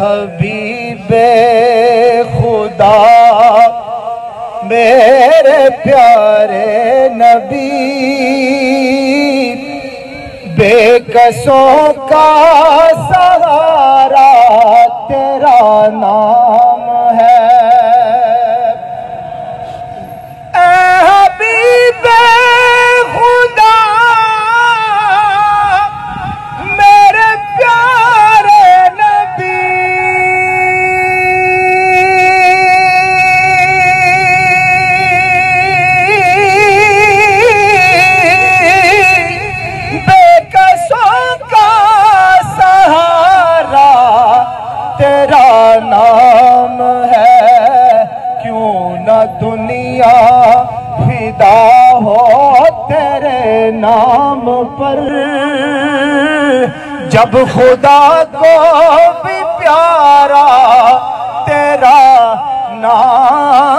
हबीबे खुदा मेरे प्यारे नबी, बेकसों का सहारा तेरा नाम है। ऐ हबीबे खुदा मेरे प्यारे नबी, बेकसों का सहारा तेरा नाम है। क्यों न दुनिया फिदा हो तेरे नाम पर, जब खुदा को भी प्यारा तेरा नाम